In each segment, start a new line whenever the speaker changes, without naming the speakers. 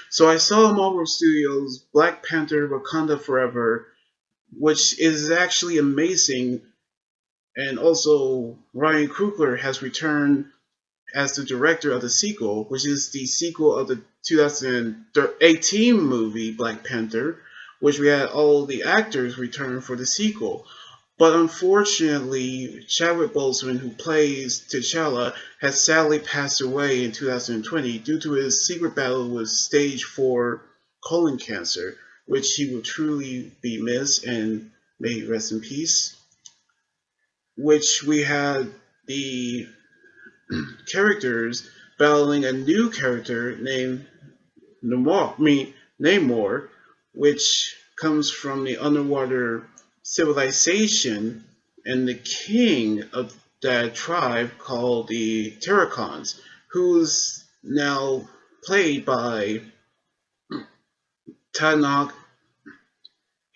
So I saw Marvel Studios' Black Panther Wakanda Forever, which is actually amazing. And also, Ryan Coogler has returned as the director of the sequel, which is the sequel of the 2018 movie Black Panther, which we had all the actors return for the sequel. But unfortunately, Chadwick Boseman, who plays T'Challa, has sadly passed away in 2020 due to his secret battle with stage 4 colon cancer, which he will truly be missed and may he rest in peace. Which we had the characters battling a new character named Namor, which comes from the underwater civilization and the king of that tribe called the Terracons, who's now played by Tanakh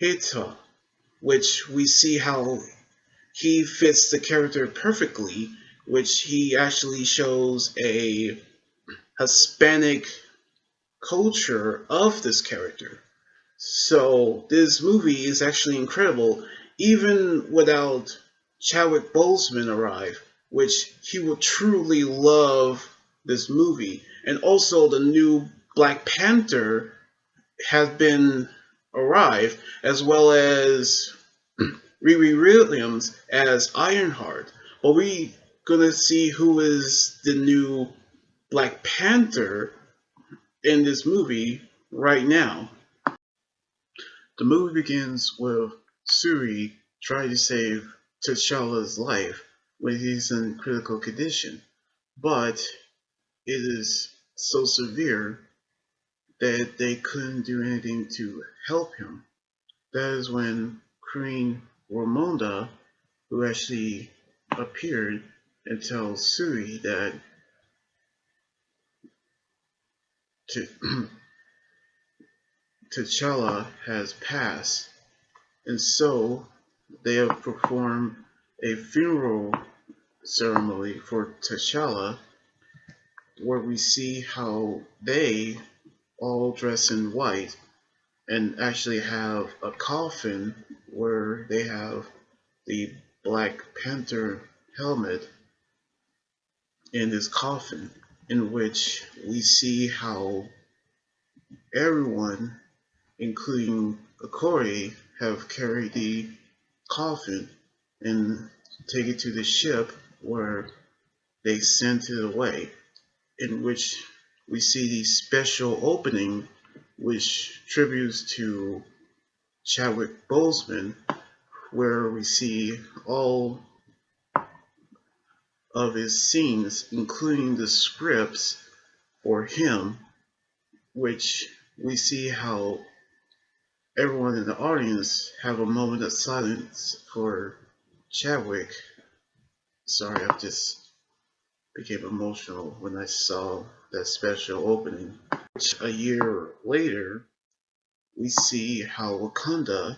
Hita, which we see how he fits the character perfectly, which he actually shows a Hispanic culture of this character. So this movie is actually incredible, even without Chadwick Boseman arrive, which he will truly love this movie. And also the new Black Panther has been arrived, as well as Riri Williams as Ironheart. But we gonna see who is the new Black Panther in this movie right now. The movie begins with Suri trying to save T'Challa's life when he's in critical condition, but it is so severe that they couldn't do anything to help him. That is when Queen Ramonda, who actually appeared, and tells Suri that T'Challa has passed, and so they have performed a funeral ceremony for T'Challa, where we see how they all dress in white and actually have a coffin where they have the Black Panther helmet in his coffin, in which we see how everyone, including Okoye, have carried the coffin and take it to the ship where they sent it away, in which we see the special opening which tributes to Chadwick Boseman, where we see all of his scenes, including the scripts for him, which we see how everyone in the audience have a moment of silence for Chadwick. Sorry, I just became emotional when I saw that special opening. A year later, we see how Wakanda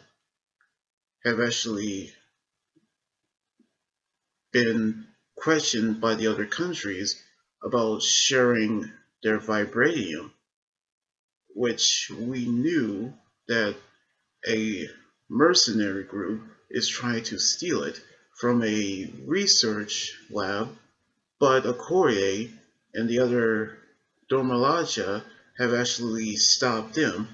have actually been questioned by the other countries about sharing their vibranium, which we knew that a mercenary group is trying to steal it from a research lab, but Okoye and the other Dormalaja have actually stopped them,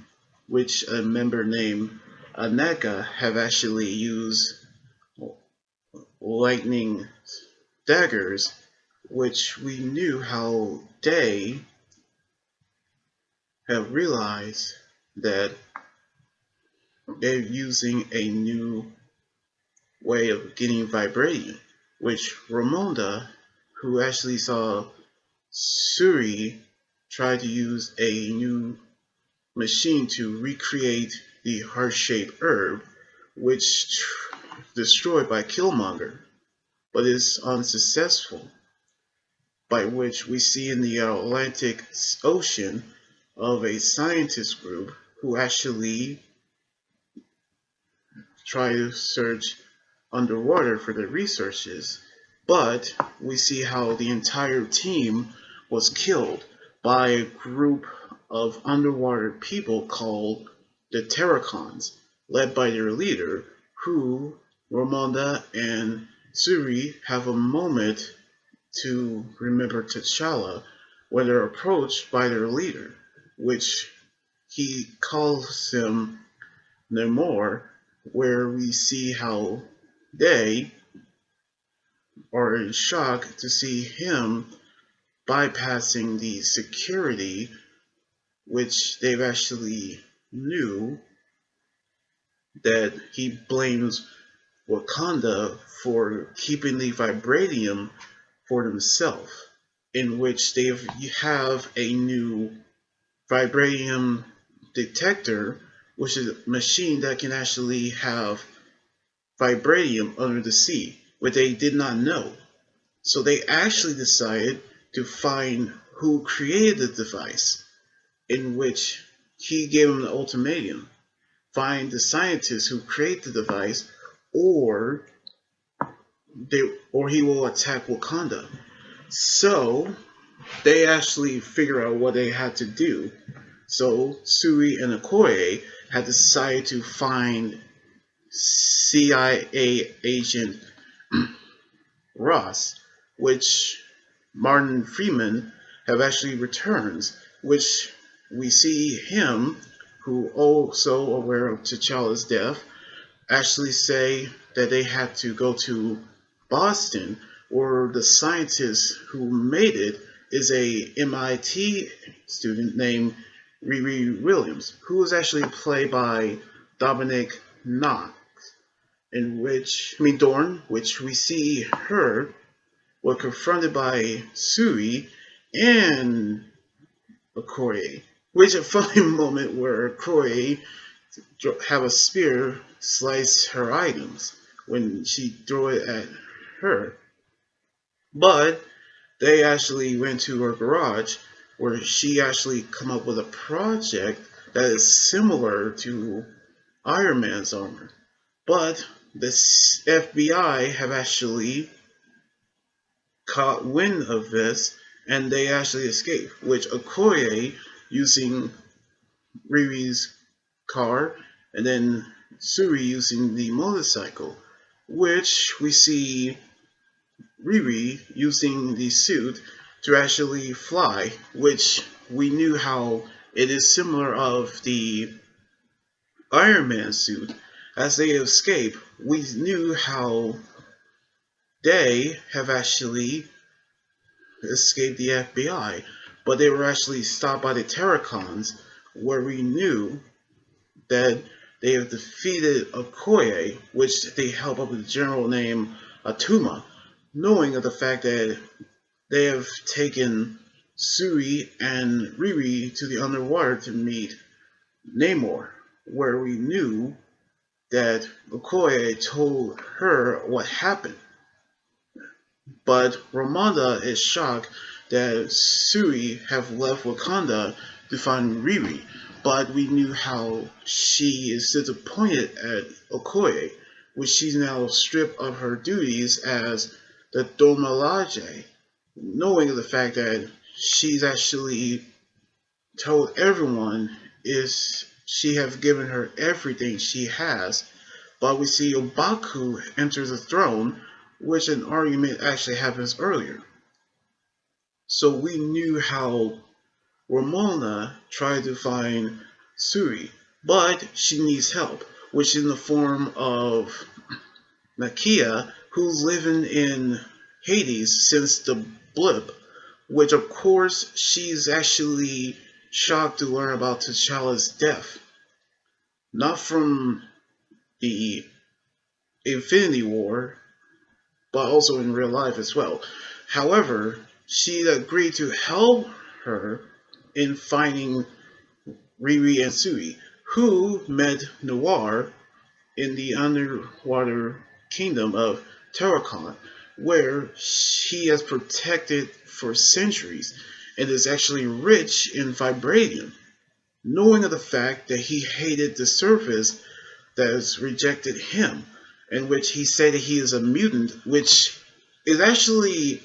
which a member named Aneka have actually used lightning daggers, which we knew how they have realized that they're using a new way of getting vibranium, which Ramonda, who actually saw Suri try to use a new machine to recreate the heart-shaped herb, which destroyed by Killmonger, but is unsuccessful, by which we see in the Atlantic Ocean of a scientist group who actually try to search underwater for their researches, but we see how the entire team was killed by a group of underwater people called the Terracons, led by their leader, who Ramonda and Suri have a moment to remember T'Challa when they're approached by their leader, which he calls him Namor, where we see how they are in shock to see him bypassing the security, which they've actually knew that he blames Wakanda for keeping the vibranium for themselves, in which they have a new vibranium detector, which is a machine that can actually have vibranium under the sea, which they did not know. So they actually decided to find who created the device, in which he gave them the ultimatum: find the scientists who create the device, or or he will attack Wakanda. So they actually figure out what they had to do. So Sui and Okoye had decided to find CIA agent Ross, which Martin Freeman have actually returns, which we see him, who also aware of T'Challa's death, actually say that they had to go to Boston, where the scientist who made it is a MIT student named Riri Williams, who was actually played by Dominic Knox, Dorn, which we see her were confronted by Sui and Okoye, which a funny moment where Okoye have a spear slice her items when she threw it at her. But they actually went to her garage where she actually come up with a project that is similar to Iron Man's armor. But the FBI have actually caught wind of this and they actually escape, which Okoye using Riri's car and then Suri using the motorcycle, which we see Riri using the suit to actually fly, which we knew how it is similar of the Iron Man suit. As they escape, we knew how they have actually escaped the FBI, but they were actually stopped by the Terracons, where we knew that they have defeated Okoye, which they help up with a general named Atuma, knowing of the fact that they have taken Sui and Riri to the underwater to meet Namor, where we knew that Okoye told her what happened. But Ramonda is shocked that Sui have left Wakanda to find Riri, but we knew how she is disappointed at Okoye, which she's now stripped of her duties as the Domalaje, knowing the fact that she's actually told everyone is she have given her everything she has, but we see Obaku enter the throne, which an argument actually happens earlier. So we knew how Ramona tried to find Suri, but she needs help, which is in the form of Nakia, who's living in Hades since the blip, which of course she's actually shocked to learn about T'Challa's death. Not from the Infinity War, but also in real life as well. However, she agreed to help her in finding Riri and Sui, who met Noir in the underwater kingdom of Talokan, where she has protected for centuries and is actually rich in vibranium, knowing of the fact that he hated the surface that has rejected him, in which he said that he is a mutant, which is actually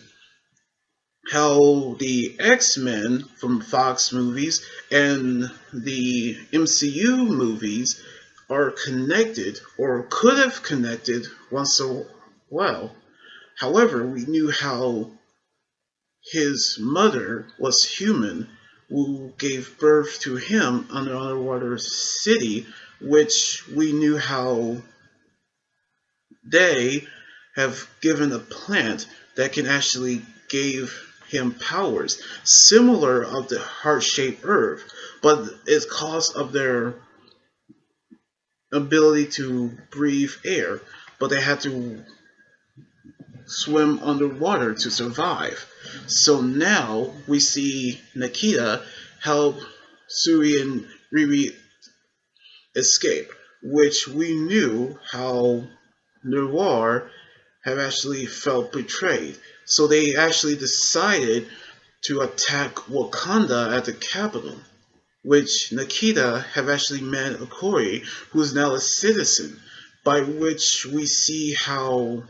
how the X-Men from Fox movies and the MCU movies are connected or could have connected once a while. However, we knew how his mother was human, who gave birth to him on an underwater city, which we knew how they have given a plant that can actually give him powers similar of the heart-shaped herb, but it's cause of their ability to breathe air, but they had to swim underwater to survive. So now we see Nikita help Suri and Riri escape, which we knew how Noir have actually felt betrayed. So they actually decided to attack Wakanda at the capital, which Nikita have actually met Okoye, who is now a citizen, by which we see how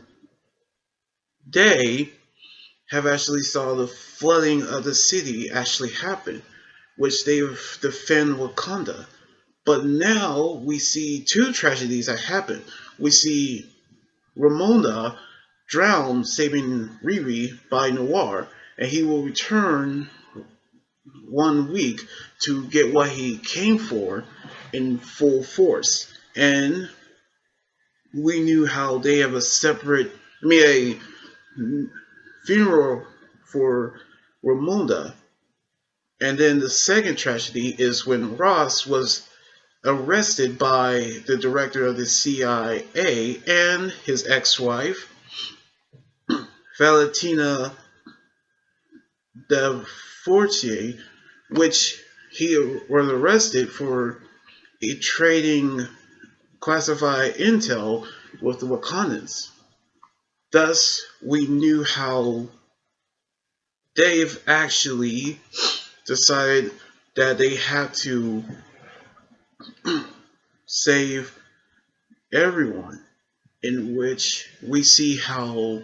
they have actually saw the flooding of the city actually happen, which they defend Wakanda. But now we see two tragedies that happen. We see Ramona drowned, saving Riri by Noir, and he will return 1 week to get what he came for in full force. And we knew how they have a separate, a funeral for Ramona. And then the second tragedy is when Ross was arrested by the director of the CIA and his ex-wife, Valentina de Fortier, which he was arrested for trading classified intel with the Wakandans. Thus, we knew how they've actually decided that they had to save everyone, in which we see how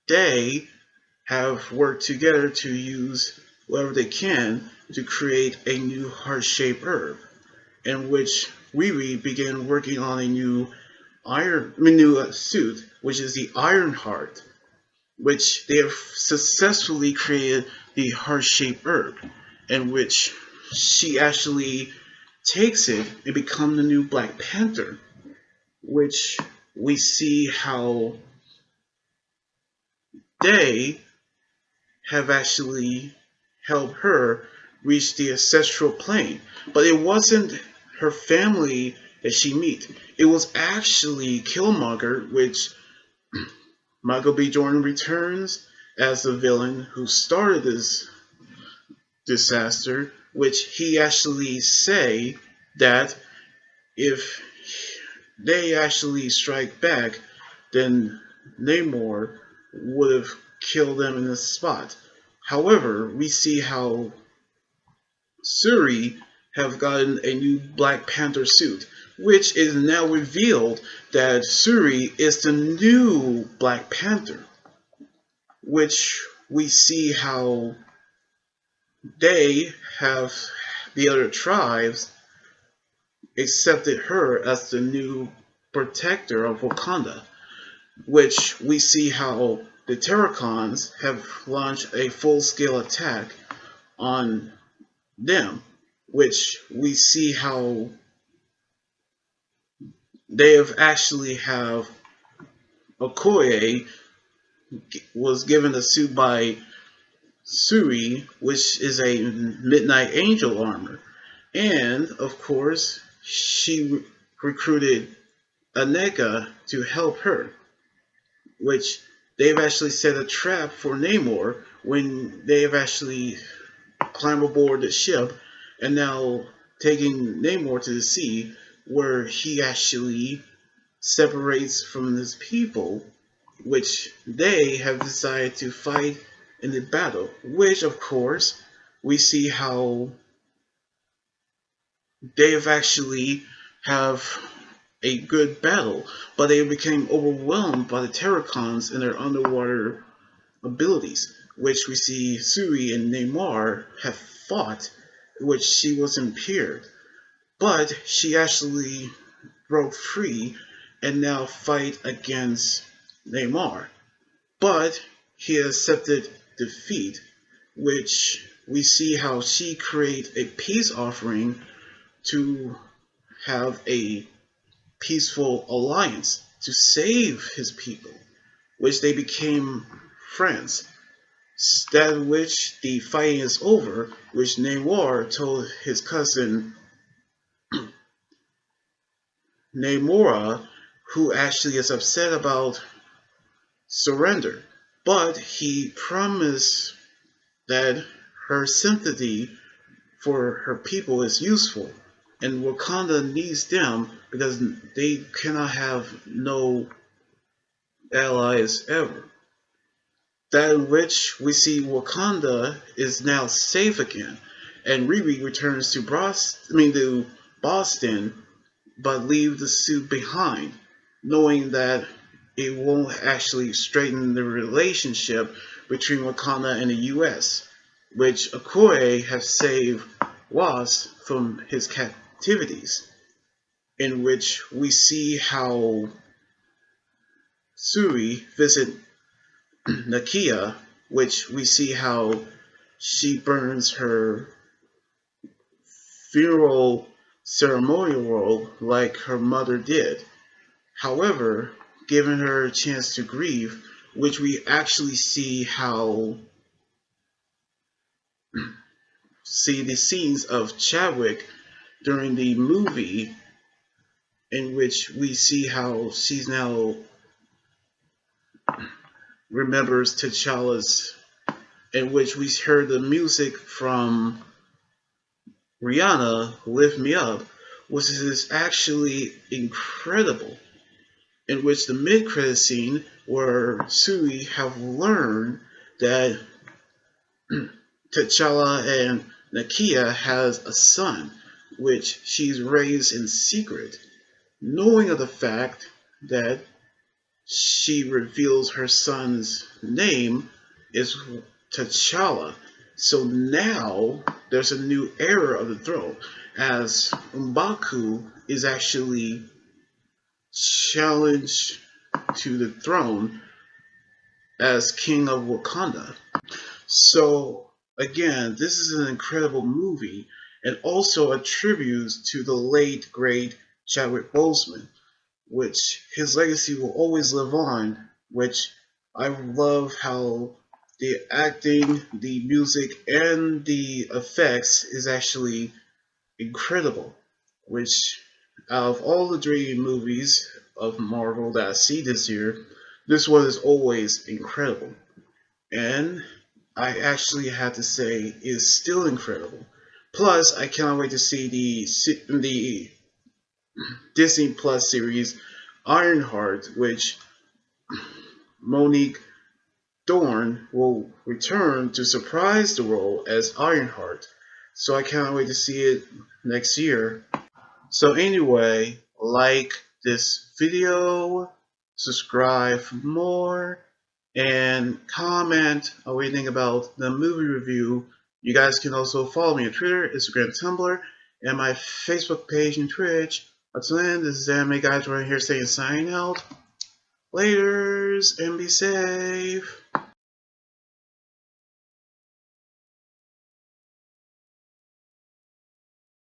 they have worked together to use whatever they can to create a new heart-shaped herb, in which Riri began working on a new new suit, which is the Iron Heart, which they have successfully created the heart-shaped herb, in which she actually takes it and becomes the new Black Panther, which we see how they have actually helped her reach the ancestral plane. But it wasn't her family that she met. It was actually Killmonger, which Michael B. Jordan returns as the villain who started this disaster, which he actually say that if they actually strike back, then Namor would have killed them in the spot. However, we see how Shuri have gotten a new Black Panther suit, which is now revealed that Shuri is the new Black Panther, which we see how they have the other tribes accepted her as the new protector of Wakanda, which we see how the Terracons have launched a full-scale attack on them, which we see how they have actually have Okoye was given a suit by Suri, which is a Midnight Angel armor, and of course she recruited Aneka to help her, which they've actually set a trap for Namor when they have actually climbed aboard the ship and now taking Namor to the sea, where he actually separates from his people, which they have decided to fight in the battle. Which, of course, we see how they have actually have a good battle, but they became overwhelmed by the Terracons in their underwater abilities, which we see Suri and Neymar have fought, which she was impaired. But she actually broke free and now fight against Neymar. But he accepted defeat, which we see how she create a peace offering to have a peaceful alliance to save his people, which they became friends. That which the fighting is over, which Namor told his cousin Namora, who actually is upset about surrender. But he promised that her sympathy for her people is useful, and Wakanda needs them because they cannot have no allies ever. That in which we see Wakanda is now safe again, and Riri returns to Boston, but leave the suit behind, knowing that it won't actually straighten the relationship between Wakanda and the U.S., which Okoye have saved Wasp from his captivities, in which we see how Suri visit Nakia, which we see how she burns her funeral ceremonial like her mother did. However, giving her a chance to grieve, which we actually see the scenes of Chadwick during the movie, in which we see how she's now remembers T'Challa's, in which we heard the music from Rihanna, Lift Me Up, which is actually incredible. In which the mid-credit scene where Sui have learned that T'Challa and Nakia has a son, which she's raised in secret, knowing of the fact that she reveals her son's name is T'Challa. So now there's a new era of the throne, as M'Baku is actually challenged to the throne as King of Wakanda. So again, this is an incredible movie and also a tribute to the late great Chadwick Boseman, which his legacy will always live on, which I love how the acting, the music, and the effects is actually incredible. Which, out of all the dream movies of Marvel that I see this year, this one is always incredible. And I actually have to say is still incredible. Plus, I cannot wait to see the Disney Plus series Ironheart, which Monique Thorne will return to surprise the role as Ironheart. So I cannot wait to see it next year. So anyway, like this video, subscribe for more, and comment what you think about the movie review. You guys can also follow me on Twitter, Instagram, Tumblr, and my Facebook page and Twitch. Until then, this is Anime Guys right here saying signing out. Laters, and be safe.